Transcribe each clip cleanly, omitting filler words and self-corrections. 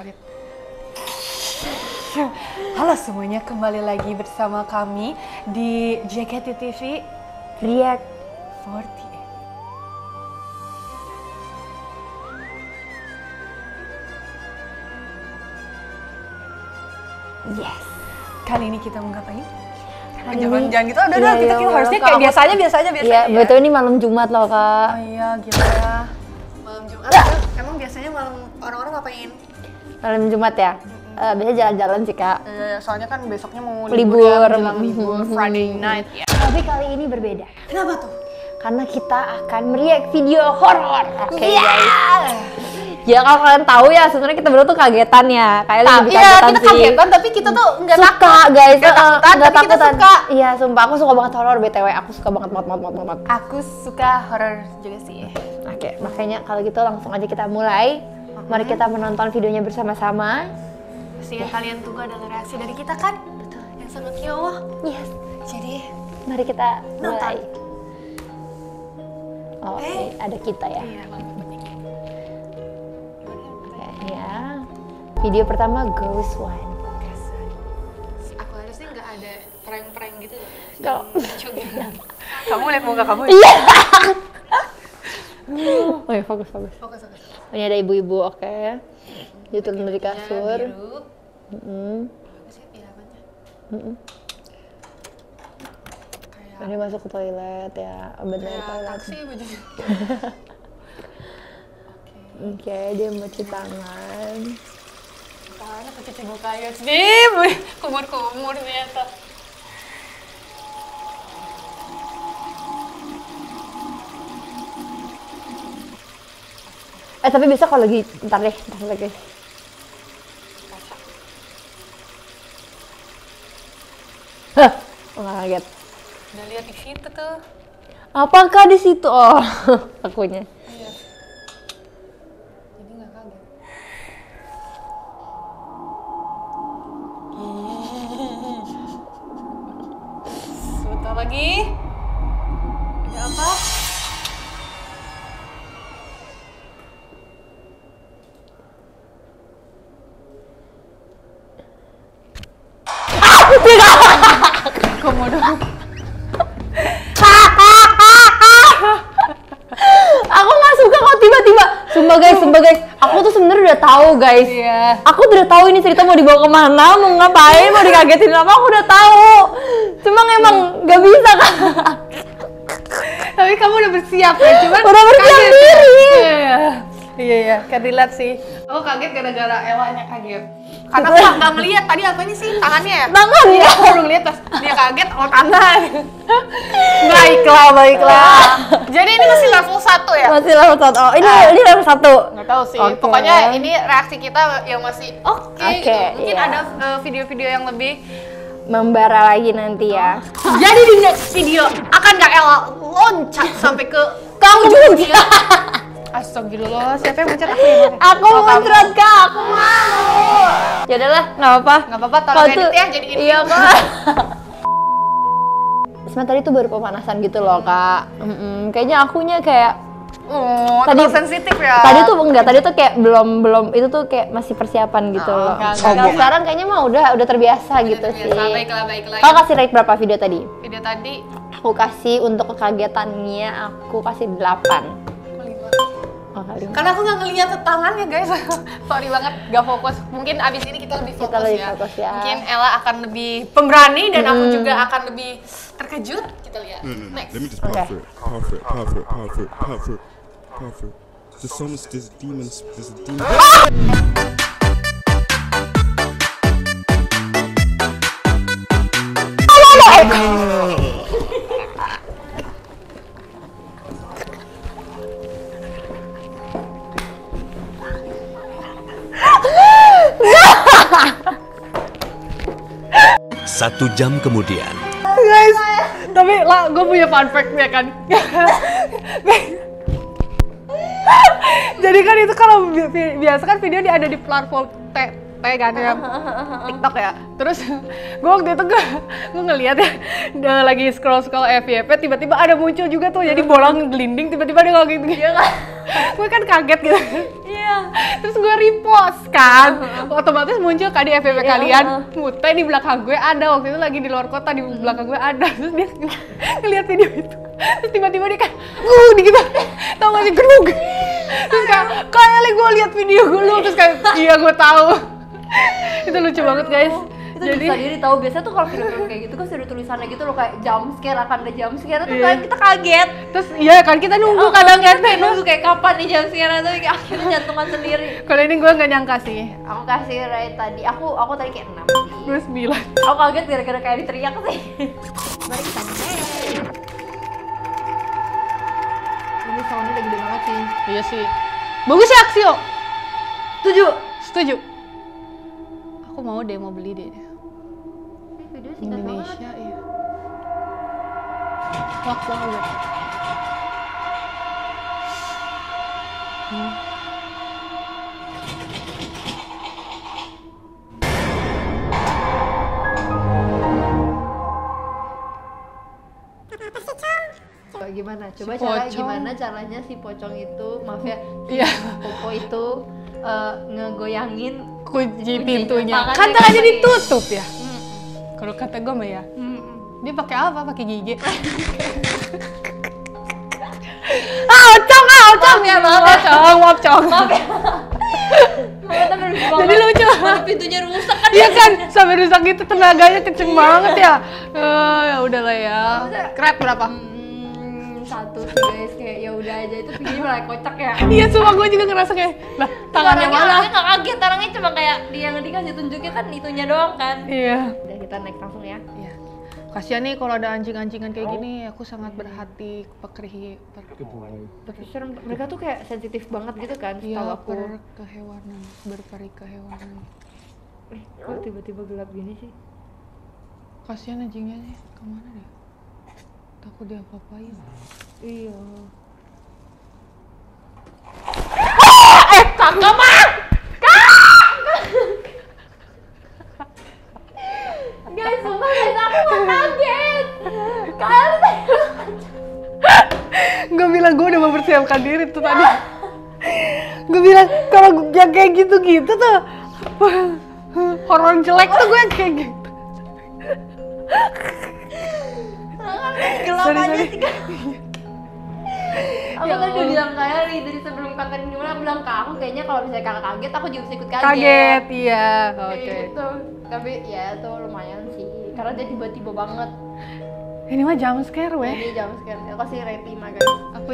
Kaget. Halo semuanya, kembali lagi bersama kami di JKT TV React 48. Yes. Kali ini kita mau ngapain? Jangan gitu, udah kita harusnya kayak biasa aja. Iya, betul ini malam Jumat loh, Kak. Oh iya, gitu ya. Malam Jumat, emang biasanya malam orang-orang ngapain? Malam Jumat ya? Biasanya jalan-jalan sih, Kak. Soalnya kan besoknya mau Libur. menjelang libur, Friday night ya. Tapi kali ini berbeda. Kenapa tuh? Karena kita akan react video horor. Oke, guys. Ya kalau kalian tahu ya, sebenarnya kita berdua tuh kagetan ya. Kayak lebih kagetan kita sih. kagetan, tapi kita tuh nggak suka, guys. Nggak takutan. Suka. Iya, sumpah aku suka banget horor BTW. Aku suka banget. Aku suka horor juga sih. Oke, makanya kalau gitu langsung aja kita mulai. Mari kita menonton videonya bersama-sama. Pasti yang kalian tunggu adalah reaksi dari kita kan? Betul. Yang sangat kiowa. Yes. Jadi, Mari kita mulai. nonton. Oh, oke, ada kita ya. Iya, Oke, ya. Video pertama Ghost One. aku harusnya nggak ada prank-prank gitu loh. Kalau Kamu lihat muka kamu ya? iya. Oh ya, fokus. Fokus. Ini ada ibu-ibu, oke. Dia turun dari kasur. Biru. Bagus ya pilihannya. Kayak Ini masuk ke toilet ya, benar toilet. taksi bajunya. Oke, dia mencuci tangan. Tangannya kecuci muka ya. Nih, kumur-kumur ternyata. Tapi bisa kalau lagi, ntar lagi. Hah, nggak kaget. Udah lihat di situ tuh. Apakah di situ? Oh, akunya. Iya. Jadi nggak kaget. Sebentar lagi. Ada apa? Komodo. Aku nggak suka kalau tiba-tiba. Sumpah guys, aku tuh sebenarnya udah tahu guys. Iya. Aku udah tahu ini cerita mau dibawa kemana, mau ngapain, mau dikagetin apa, aku udah tahu. Cuma emang nggak bisa kan. Tapi kamu udah bersiap ya, cuman Udah bersiap kaget. diri. Iya, kan relate sih. Aku kaget gara-gara Ellanya kaget. Karena aku nggak ngeliat tadi apanya sih, tangannya ya? Tangan ya. Aku baru ngeliat pas dia kaget, oh tangan. Baiklah. Jadi ini masih level 1 ya? Masih level 1. Oh, ini level 1. Nggak tahu sih, Oke. pokoknya ini reaksi kita yang masih oke. Oke, Mungkin iya. ada video-video yang lebih. Membara lagi nanti ya. Jadi di next video akan nggak Ella loncat sampai ke Kamu juga. Astagfirullah, siapa yang loncat aku ya? Aku Oh, kamu. muncrat Kak, aku mau. Ya udahlah, nggak apa-apa. Nggak apa-apa, tolong Kalau edit tuh- ya, jadi ini. Iya Kak. Sebenarnya tadi tuh baru pemanasan gitu loh Kak. Kayaknya akunya kayak Oh, Tadi- terlalu sensitif ya. tadi tuh enggak, tadi tuh kayak belum itu tuh kayak masih persiapan gitu loh. enggak. Kalau sekarang kayaknya mah udah terbiasa gitu sih. Baiklah. Kau kasih rate berapa video tadi? Video tadi Aku kasih untuk kekagetannya aku kasih 8. kelima. Oh, kali. Karena aku nggak ngeliat tangannya guys. Sorry banget, nggak fokus. Mungkin abis ini kita lebih fokus, lebih ya. fokus ya. Mungkin Ella akan lebih pemberani dan aku juga akan lebih terkejut. Kita lihat. Next. Let me just Okay. perfect. There's so much, there's demons, there's a demon. Satu jam kemudian. Guys, tapi lah gue punya fun fact ya kan. Jadi kan itu kalau biasa kan video dia ada di platform kan ya, TikTok ya. Terus gue waktu itu gue ngeliat ya, dia lagi scroll FYP, tiba-tiba ada muncul juga tuh, jadi bolang gelinding, tiba-tiba dia kayak gitu. Gue kan kaget gitu. Iya, Terus gue repost kan, otomatis muncul kan di FYP kalian. Mute di belakang gue ada, waktu itu lagi di luar kota, di belakang gue ada. Terus dia ngeliat video itu, terus tiba-tiba dia kayak gitu, tau gak sih, gerug. Terus kayak gue liat video lu, terus kayak iya gue tahu. Itu lucu banget guys. Itu bisa diri tahu, biasanya tuh kalau film-film kayak gitu kan sudah tulisannya gitu loh, kayak jump scare, akan ada jump scare tuh kan kita kaget. Terus iya kan kita nunggu kadang kan, kayak nunggu kayak kapan nih jump scare, tapi akhirnya jantungan sendiri. Kalau ini gue nggak nyangka sih. Aku kasih rate tadi, aku tadi kayak 6 sih. Gue 9. Aku kaget gara-gara kayak diteriak sih. Mari kita ini soundnya lagi gede banget sih. Iya sih. Bagus ya Axio. Setuju. Aku mau beli deh. Video singkat banget. Indonesia iya. Wah banget. Gimana? Coba Si gimana caranya si pocong itu, maaf ya, Iya. Popo itu ngegoyangin Kunci pintunya. Tangannya Kan tangannya kunci. ditutup ya. Kalau kata gue mah ya. Dia pakai apa? Pakai gigi. Ocong. Maaf ya, Maaf, Cong. Jadi lucu. Malah pintunya rusak kan. Iya kan, sampai rusak gitu, tenaganya kenceng banget ya. Ya udahlah ya. Krep berapa? Satu sih guys, kayak ya udah aja, itu videonya malah kocak ya. Iya, sumpah gue juga ngerasa kayak, lah tangannya mana? Orangnya nggak kaget, orangnya cuma kayak dia yang dikasih tunjuknya kan itunya doang kan. Iya. Udah kita next langsung ya. Iya. Kasian nih kalau ada anjing-anjingan kayak gini, aku sangat berhati Tapi serem, mereka tuh kayak sensitif banget gitu kan, setahu Iya, aku. kehewanan, berperi kehewanan. Kok tiba-tiba gelap gini sih? Kasian anjingnya sih, kemana deh? Takut dia apa-apain. Iya. Kakak mah! Guys, sumpah guys, aku gak kaget. Kalian Gue bilang gue udah mempersiapkan diri tuh tadi. Gue bilang kalau yang kayak gitu-gitu tuh horor jelek tuh gue kayak gitu. gelap Sorry. aja sih kan. Aku tadi udah bilang kayak dari sebelum konten ini mulai, aku bilang ke aku kayaknya kalau misalnya kakak kaget, aku juga bisa ikut kaget. Kaget, iya. Kayak Oke. gitu. Tapi ya itu lumayan sih, karena dia tiba-tiba banget. Ini mah jump scare weh. Ini jam sekarang, aku kasih rate 5 guys. Aku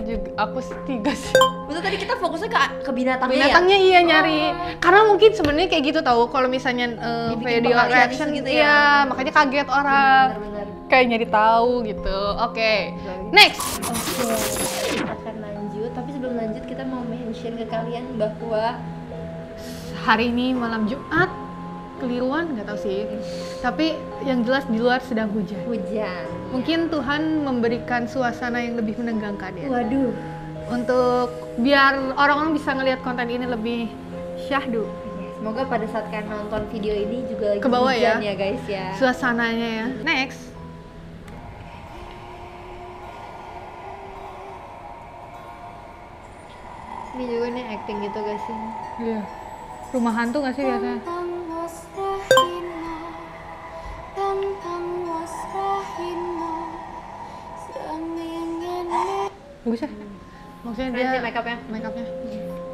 3 sih. Betul, tadi kita fokusnya ke binatangnya ya? Binatangnya iya nyari. Karena mungkin sebenarnya kayak gitu tahu kalau misalnya Dibikin video bakal reaction gitu gitu ya. ya, makanya kaget orang. Bener-bener. Kayak nyari tahu gitu. Oke. Next. Oke, kita akan lanjut. Tapi sebelum lanjut kita mau mention ke kalian bahwa Hari ini malam Jumat. Keliruan nggak tahu sih. Tapi yang jelas di luar sedang hujan. hujan. Mungkin Tuhan memberikan suasana yang lebih menegangkan ya. Waduh. Untuk biar orang-orang bisa ngelihat konten ini lebih syahdu. Semoga pada saat kalian nonton video ini juga lagi Ke bawah hujan ya. ya guys ya. Suasananya ya. Next. Ini juga nih acting gitu guys sih. Iya. Rumah hantu nggak sih biasanya? Bagus ya? Maksudnya Keren dia sih make-upnya. make-upnya.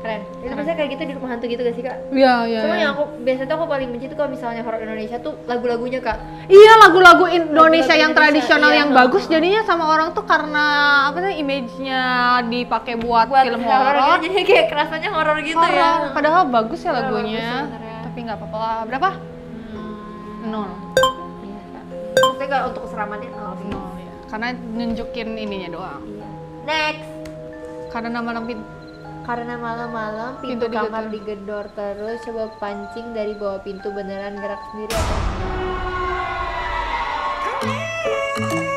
Keren. Itu biasanya kayak gitu di rumah hantu gitu gak sih kak? Iya, iya. Cuma iya. yang aku biasanya tuh aku paling benci tuh kalau misalnya horor Indonesia tuh lagu-lagunya kak. Iya, lagu-lagu Indonesia yang Indonesia, tradisional iya. yang bagus jadinya sama orang tuh karena apa sih image-nya dipakai buat film horor. gitu, jadi kayak kerasanya horor gitu Horor. ya. Padahal bagus ya Padahal lagunya. bagus sebenarnya. Tapi nggak apa-apa lah. Berapa? 0. Iya kak. Maksudnya kalau untuk keseramannya nol sih. 0 ya. Karena nunjukin ininya doang. Iya. Next. Karena nama-nama Karena malam-malam pintu Pintu kamar digedor terus, coba pancing dari bawah pintu beneran gerak sendiri atau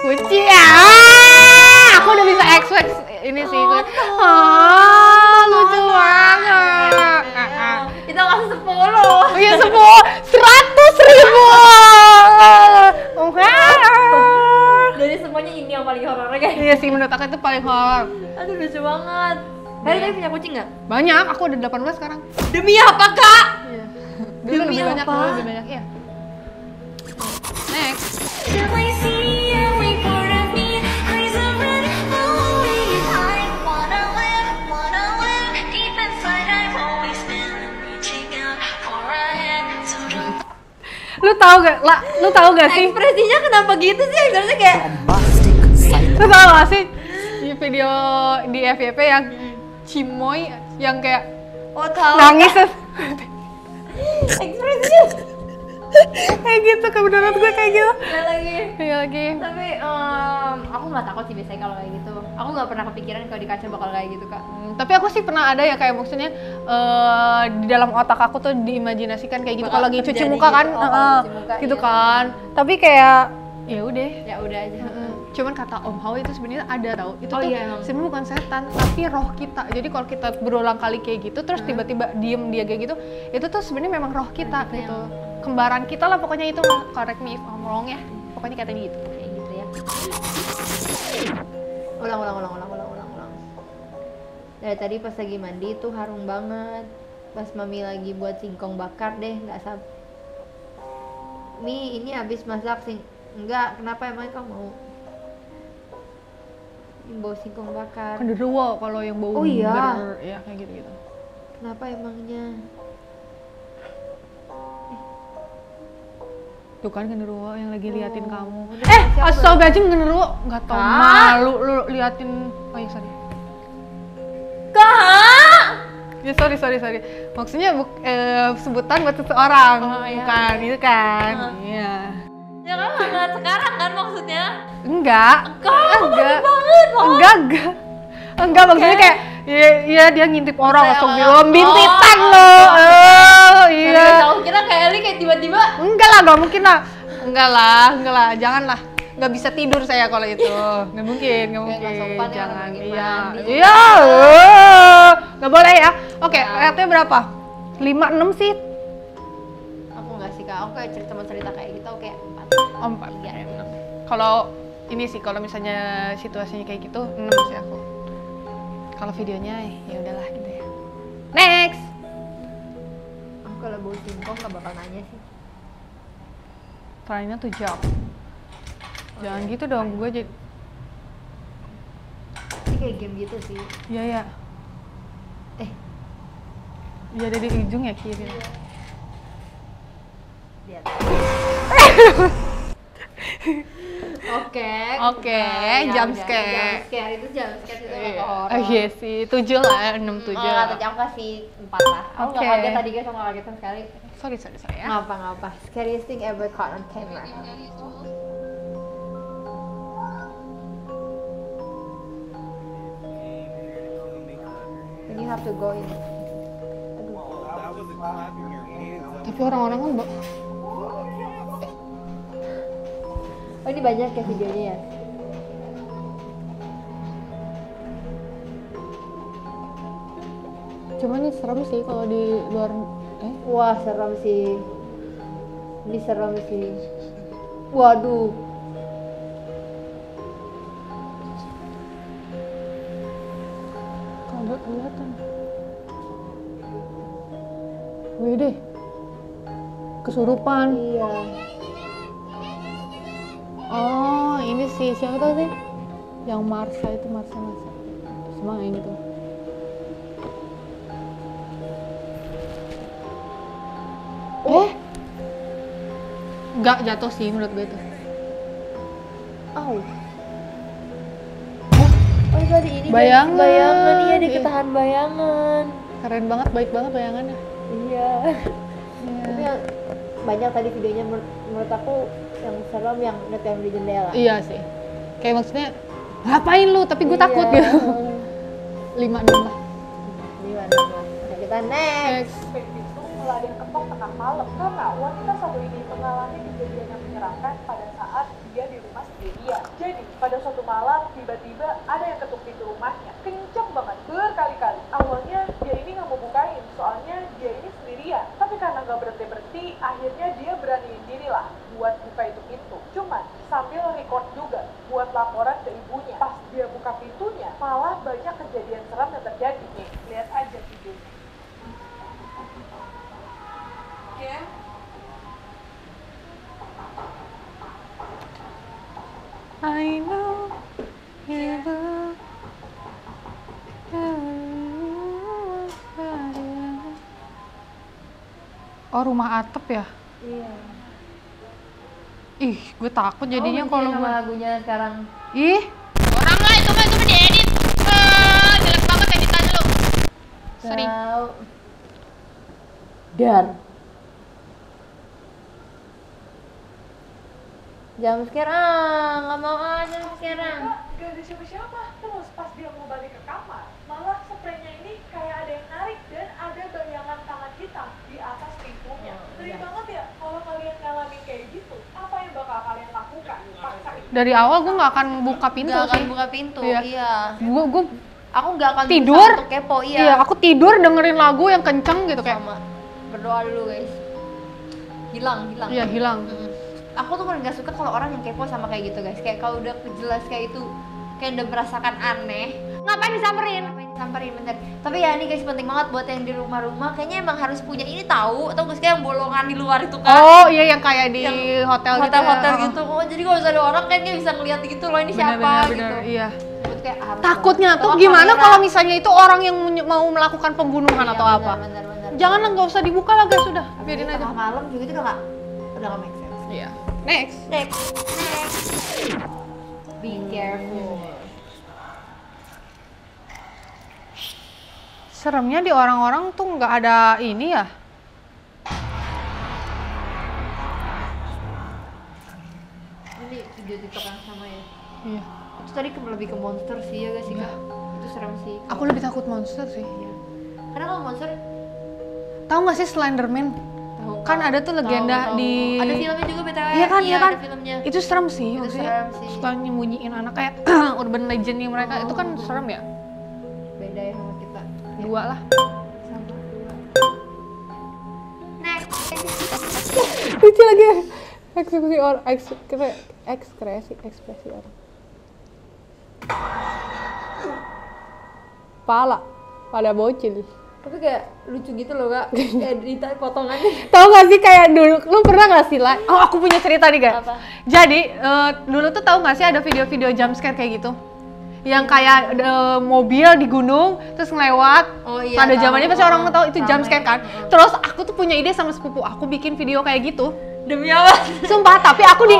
Kuci ya. Aku udah bisa expect ini sih. Lucu banget. Itu kasih 10. Oh iya 100.000. Dari semuanya ini yang paling horor guys. Iya sih menurut aku itu paling horor. Aduh lucu banget. Kalian tadi punya kucing nggak? Banyak, aku udah 18 sekarang. Demi apa kak? Iya. Dulu Demi lebih banyak, apa? dulu lebih banyak, iya. Next. Lu tahu gak sih? Ekspresinya kenapa gitu sih? Ekspresinya kayak Lu tahu gak sih di video di FYP yang Cimoy yang kayak oh tahu. nangis terus Ekspresinya kayak gitu, kan menurut gue kayak gitu. Iya lagi. Iya lagi. Tapi aku nggak takut sih biasanya kalau kayak gitu. Aku nggak pernah kepikiran kalau di kaca bakal kayak gitu kak. Tapi aku sih pernah ada ya kayak maksudnya di dalam otak aku tuh diimajinasikan kayak gitu kalau lagi cuci terjadi muka kan, gitu. Cuci muka, gitu iya. kan. Tapi kayak ya udah. Ya udah aja. Cuman kata Om Hao itu sebenarnya ada tau. Itu Oh tuh iya, emang. sebenarnya bukan setan, tapi roh kita. Jadi kalau kita berulang kali kayak gitu terus tiba-tiba diem dia kayak gitu, itu tuh sebenarnya memang roh kita Itu gitu. Kembaran kita lah pokoknya itu, correct me if I'm wrong ya. Pokoknya katanya gitu. Kayak gitu ya. Ulang. Dari tadi pas lagi mandi tuh harum banget. Pas mami lagi buat singkong bakar deh, nggak sab. Mi ini habis masak enggak, kenapa emang kamu mau? Ini bau singkong bakar. Genderuwo kalau yang bau Oh iya. ya kayak gitu-gitu. Kenapa emangnya? Tuh kan genderuwo yang lagi liatin kamu. siapa? Astagfirullahaladzim, genderuwo nggak tau Kak. malu lu liatin. Oh iya sorry. Kak! Ya sorry. Maksudnya sebutan buat seseorang, Oh, iya. bukan itu kan? Iya. Ya kan nggak sekarang kan maksudnya? Enggak. Banget loh. Enggak maksudnya kayak iya dia ngintip orang Kayak astagfirullah, orang- bintitan oh, lo. Iya. Tahu kira kayak Eli kayak tiba-tiba Enggak lah, nggak mungkin lah. Enggak lah, janganlah. Nggak bisa tidur saya kalau itu. Nggak mungkin. nggak sopan ya, Jangan. lagi Iya. mandi. Iya. Nggak boleh ya. Oke, RT berapa? 5, 6 sih. aku nggak sih kak, aku kayak cerita kayak gitu oke 4. Oh, 4. Iya. Kalau ini sih, kalau misalnya situasinya kayak gitu, 6 sih aku. Kalau videonya ya udahlah gitu ya. Next. Aku kalau bau singkong nggak bakal nanya sih. Terakhirnya 7 jam. Jangan gitu dong, gue jadi. Ini kayak game gitu sih. Iya ya. Iya dari ujung ya kiri. Lihat. Oke, jump udah. scare. Jump scare itu nggak horor. Iya sih, 7 lah, 6, 7. Atau jam kasih 4 lah. Aku nggak Oke. kaget tadi guys, aku nggak kaget sama sekali. Sorry ya. Ngapa? Scariest thing ever caught on camera. Then you have to go in. Tapi orang-orang kan Oh ini banyak ya videonya ya. cuman ini serem sih kalau di luar. Wah serem sih. Ini serem sih. Waduh. Kagak kelihatan. Wih deh. Kesurupan. Iya. Oh, ini sih siapa tau sih? Yang Marsha itu Marsha. Semang ini tuh. Enggak jatuh sih menurut gue itu. Oh. Oh tadi ini Bayangan. bayangan iya di Iya. ketahan bayangan. Keren banget, baik banget bayangannya. Iya. Tapi yang banyak tadi videonya menurut aku yang serem yang netem di jendela. Iya sih. Kayak maksudnya ngapain lu? Tapi gue takut Iya. gitu. 5 6 lah. Gimana? Oke, kita next. Itu mulai ada yang ketok tengah malam karena wanita satu ini mengalami kejadian yang menyeramkan pada saat dia di rumah sendirian. Jadi pada suatu malam tiba-tiba ada yang ketuk pintu rumahnya, kencang banget berkali-kali. Awalnya dia ini nggak mau bukain, soalnya dia ini sendirian. Tapi karena nggak berhenti-berhenti, akhirnya dia beraniin diri lah buat buka itu pintu. Cuman sambil record juga buat laporan ke ibunya. Pas dia buka pintunya, malah banyak kejadian seram yang terjadi. Nih, lihat aja videonya. Ya. I know you will. Oh, rumah atap ya? Iya. Ih, gue takut jadinya kalau kalau sama gue. lagunya sekarang. Ih, Orang lah itu mah diedit. Jelek banget editannya lu. Sorry. Tahu. Dar. Jam sekarang, nggak mau aja sekarang. Gak ada siapa-siapa. Terus pas dia mau balik ke kamar, malah spraynya ini kayak ada yang narik dan ada bayangan tangan hitam di atas pintunya. Ngeri banget ya kalau kalian ngalamin kayak gitu. Apa yang bakal kalian lakukan? Paksain. dari awal gue nggak akan buka pintu Nggak akan sih. buka pintu, Iya. iya. Gue Aku nggak akan Tidur? berusaha untuk kepo, iya. iya, aku tidur dengerin lagu yang kenceng gitu kayak. Sama. Berdoa dulu guys. Hilang. Iya, hilang. Aku tuh paling nggak suka kalau orang yang kepo sama kayak gitu guys. Kayak kalau udah jelas kayak itu, kayak udah merasakan aneh. Ngapain disamperin? Bener. Tapi ya ini guys penting banget buat yang di rumah-rumah. Kayaknya emang harus punya ini tahu. Atau nggak sih yang bolongan di luar itu kan? Oh iya, yang kayak di Yang hotel gitu. hotel ya. gitu. Oh jadi kalau misalnya ada orang kan dia bisa ngeliat gitu loh ini siapa Bener, gitu. iya. Itu kayak harus Takutnya banget. tuh Atau gimana kamera. kalau misalnya itu orang yang mau melakukan pembunuhan Iya, atau apa? bener. Janganlah, nggak usah dibuka lah guys, sudah. Biarin Tengah aja. malam juga itu udah nggak make sense. Iya. Next. Next. Be careful. Seremnya di orang-orang tuh nggak ada ini ya. Ini video TikTok yang sama ya. Iya. Itu tadi lebih ke monster sih ya guys sih kak. Itu serem sih. Aku lebih takut monster sih. Karena kalau monster Tahu nggak sih Slenderman? tahu Kan ada tuh legenda tahu. di. Ada filmnya juga BTW. Iya kan, iya kan. Ada filmnya. Itu serem sih, Itu maksudnya serem sih. suka nyembunyiin anak kayak urban legendnya mereka. Itu kan serem ya. Beda ya sama kita. Dua lah. Sama dua. Next. Lucu lagi. Ekspresi orang, ekspresi orang. Pada bocil. Tapi kayak lucu gitu loh kak. Kayak ditarik potongannya. Tahu gak sih kayak dulu, lu pernah gak sih lah? Oh, aku punya cerita nih guys. Apa? Jadi dulu tuh tahu gak sih ada video-video jump scare kayak gitu? Yang kayak mobil di gunung terus ngelewat. Oh iya, Pada tahu. zamannya pasti orang tahu itu jump Ramai. scare kan. Terus aku tuh punya ide sama sepupu aku bikin video kayak gitu. Demi apa? Sumpah, tapi aku di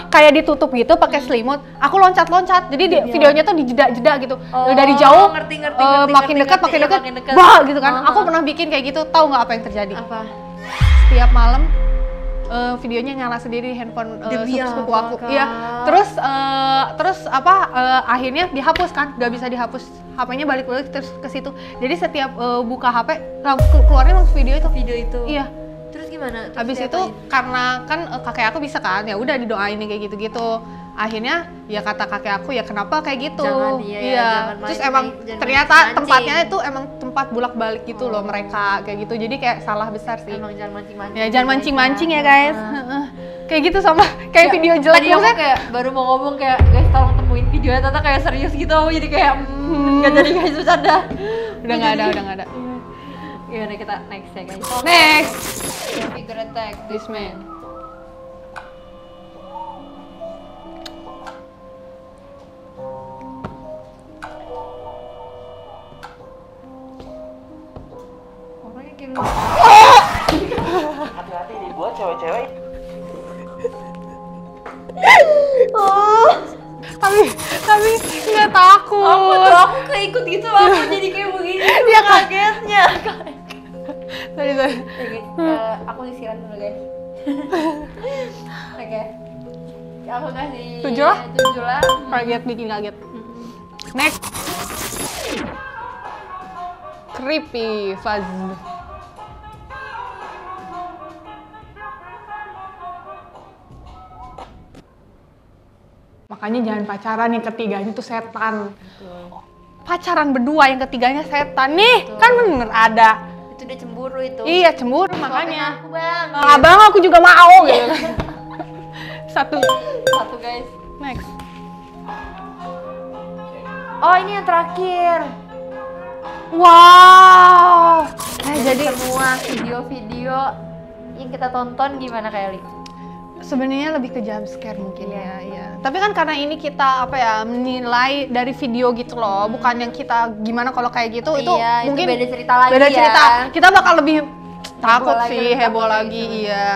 kayak ditutup gitu pakai selimut. Aku loncat-loncat. Jadi videonya tuh dijeda-jeda gitu. Oh, Dari jauh ngerti, makin dekat, ngerti, makin iya, dekat. makin dekat. Bah gitu kan. Uh-huh. Aku pernah bikin kayak gitu. Tahu nggak apa yang terjadi? Apa? Setiap malam videonya nyala sendiri di handphone Demi sepupu apa, aku. Kak? Iya. Terus akhirnya dihapus kan? Gak bisa dihapus. HP-nya balik-balik terus ke situ. Jadi setiap buka HP langsung keluarnya langsung video itu. Video itu. Iya. Terus gimana? Terus Habis itu diapain? karena kan kakek aku bisa kan, ya udah didoain kayak gitu-gitu. Akhirnya ya kata kakek aku ya kenapa kayak gitu. Jangan, iya, jangan Terus main- emang jangan ternyata mancing-mancing. tempatnya itu emang tempat bolak-balik gitu loh mereka kayak gitu. Jadi kayak salah besar sih. Emang jangan mancing-mancing. Ya jangan mancing-mancing ya Nah. guys. Kayak gitu sama kayak video jelek Tadi aku maksudnya. kayak baru mau ngomong kayak guys tolong temuin videonya Tata kayak serius gitu. Aku jadi kayak nggak jadi guys bercanda. Udah nggak ada. Gimana kita next ya guys. Next. Figure attack This man. Orangnya kayak Hati-hati nih buat cewek-cewek. Tapi nggak takut. aku kayak ikut gitu aku jadi kayak begini. Dia kagetnya. Sorry. Oke, aku disiram dulu guys. Oke. Aku kasih 7 lah? 7 lah. Kaget, bikin kaget. Next. Creepy Fuzz. Makanya jangan pacaran, yang ketiganya tuh setan. Pacaran berdua, yang ketiganya setan. Nih, kan bener ada. Itu dia cemburu cemburu itu. Iya, cemburu Suapin makanya. aku bang. Abang aku juga mau gitu. Satu. Satu guys. Next. Oh ini yang terakhir. Wow. Jadi semua video-video yang kita tonton gimana Kak Eli? Sebenarnya lebih ke jump scare mungkin ya, iya. Tapi kan karena ini kita apa ya menilai dari video gitu loh, bukan yang kita gimana kalau kayak gitu itu Iya, itu mungkin beda cerita lagi beda ya. cerita. Kita bakal lebih takut lagi, sih, lebih heboh takut lagi, gitu. iya.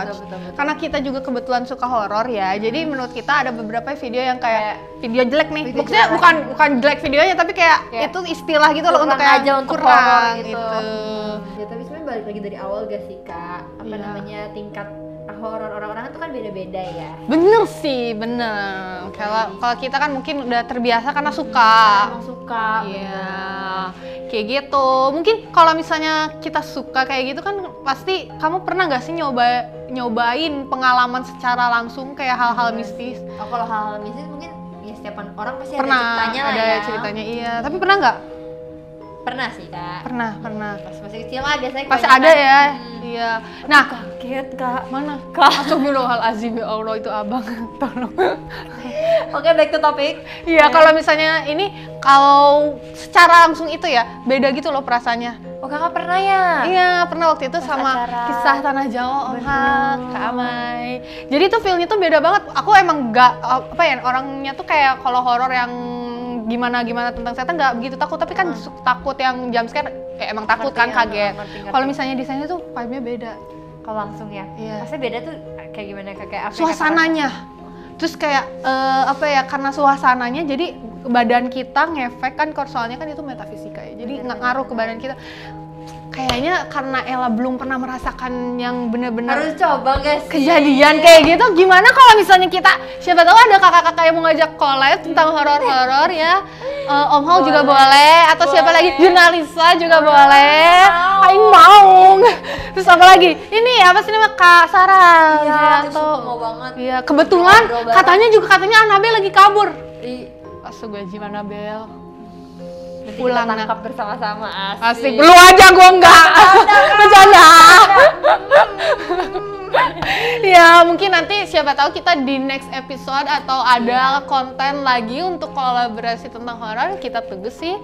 Betul. Karena kita juga kebetulan suka horor ya, jadi menurut kita ada beberapa video yang kayak video jelek nih. Video Maksudnya jelek. bukan jelek videonya, tapi kayak itu istilah gitu loh untuk kurang kayak aja untuk kurang horor gitu. gitu. Ya tapi sebenarnya balik lagi dari awal gak sih Kak? Apa Iya. namanya tingkat horor orang-orang itu kan beda-beda ya. Bener sih, bener. Kalau kita kan mungkin udah terbiasa karena suka. Emang suka. Iya, kayak gitu. Mungkin kalau misalnya kita suka kayak gitu kan pasti kamu pernah nggak sih nyobain pengalaman secara langsung kayak hal-hal mistis? Oh kalau hal-hal mistis mungkin ya setiap orang pasti Pernah, ada ceritanya lah ada ya. ceritanya iya. Tapi pernah nggak? Pernah sih Kak. Pernah. Pas masih kecil lah biasanya. Pasti kebanyakan. ada ya. Iya. Nah, Kaget Kak. mana? Astagfirullahaladzim ya Allah itu abang. Tolong. Oke back to topic. Iya, kalau misalnya ini kalau secara langsung itu ya beda gitu loh perasaannya. Oh Kakak pernah ya? Iya, pernah waktu itu Pas sama acara. kisah Tanah Jawa Om Bener. Hak, Kak Amai. Jadi tuh feelnya tuh beda banget. Aku emang nggak apa ya orangnya tuh kayak kalau horor yang gimana tentang setan nggak begitu takut, tapi kan takut yang jump scare emang takut Ngerti, kan kaget. ngerti. Kalau misalnya di sana tuh vibe-nya beda. Kalau langsung ya? Iya. Pasti beda tuh kayak gimana Kak? Kayak apa yang Suasananya. Terus kayak apa ya karena suasananya jadi badan kita ngefek kan soalnya kan itu metafisika ya. Jadi ngaruh ke badan kita. Kayaknya karena Ella belum pernah merasakan yang bener-bener harus coba guys kejadian kayak gitu. Gimana kalau misalnya kita siapa tahu ada kakak-kakak yang mau ngajak collab tentang horor-horor ya. Om Hao juga boleh atau siapa lagi Jurnalisa juga boleh. Aing mau. Terus apa lagi? Ini apa sih namanya Kak Sarah. Iya, Gianto. mau banget. Iya, kebetulan Ngobrol katanya Anabel lagi kabur. Di Astagfirullahaladzim Anabel. nanti Pulang, kita nak. tangkap bersama-sama Asik. Lu aja gua enggak. Bercanda. Ya mungkin nanti siapa tahu kita di next episode atau ada konten lagi untuk kolaborasi tentang horor, kita tunggu sih.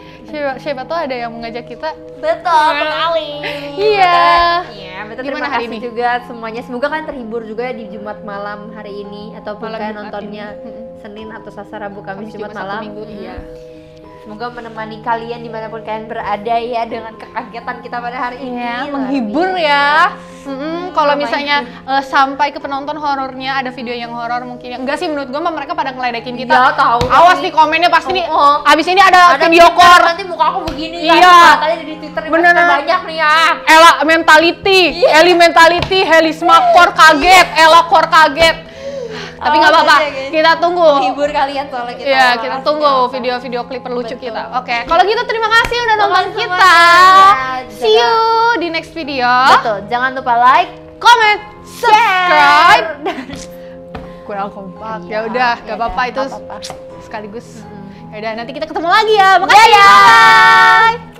Siapa tahu ada yang mengajak kita. Betul sekali. Iya. Iya, betul. Gimana Terima hari kasih ini? juga semuanya. Semoga kalian terhibur juga di Jumat malam hari ini ataupun Malam kalian Jumat nontonnya ini. Senin atau Selasa, Rabu, Kamis, Jumat Sabtu, malam. Minggu, iya. Semoga menemani kalian dimanapun kalian berada ya dengan kekagetan kita pada hari ini. Iya, Luar menghibur biasa. ya. Kalau Ramai. misalnya sampai ke penonton horornya ada video yang horor mungkin ya. Enggak sih menurut gua mah mereka pada ngeledekin kita. Iya, tahu. Awas nih komennya pasti nih. Oh. Abis ini ada video Twitter, core. nanti muka aku begini Iya. kan. Katanya di Twitter Bener. banyak nih ya. Ella mentality, Iya. Eli mentality, Helisma core kaget, Ella core kaget. Tapi nggak apa-apa, iya, guys. kita tunggu. Hibur kalian soalnya kita. Iya, kita makasih tunggu ya. video-video klip lucu Betul. kita. Oke, kalau gitu terima kasih udah nonton Makasih kita. semuanya. See you di next video. Betul, jangan lupa like, Comment, subscribe. share. Kurang kompak. Iya, Ya udah, ya nggak apa-apa udah, itu nggak apa-apa. sekaligus. Ya udah, nanti kita ketemu lagi ya. Makasih. Dadah. Bye.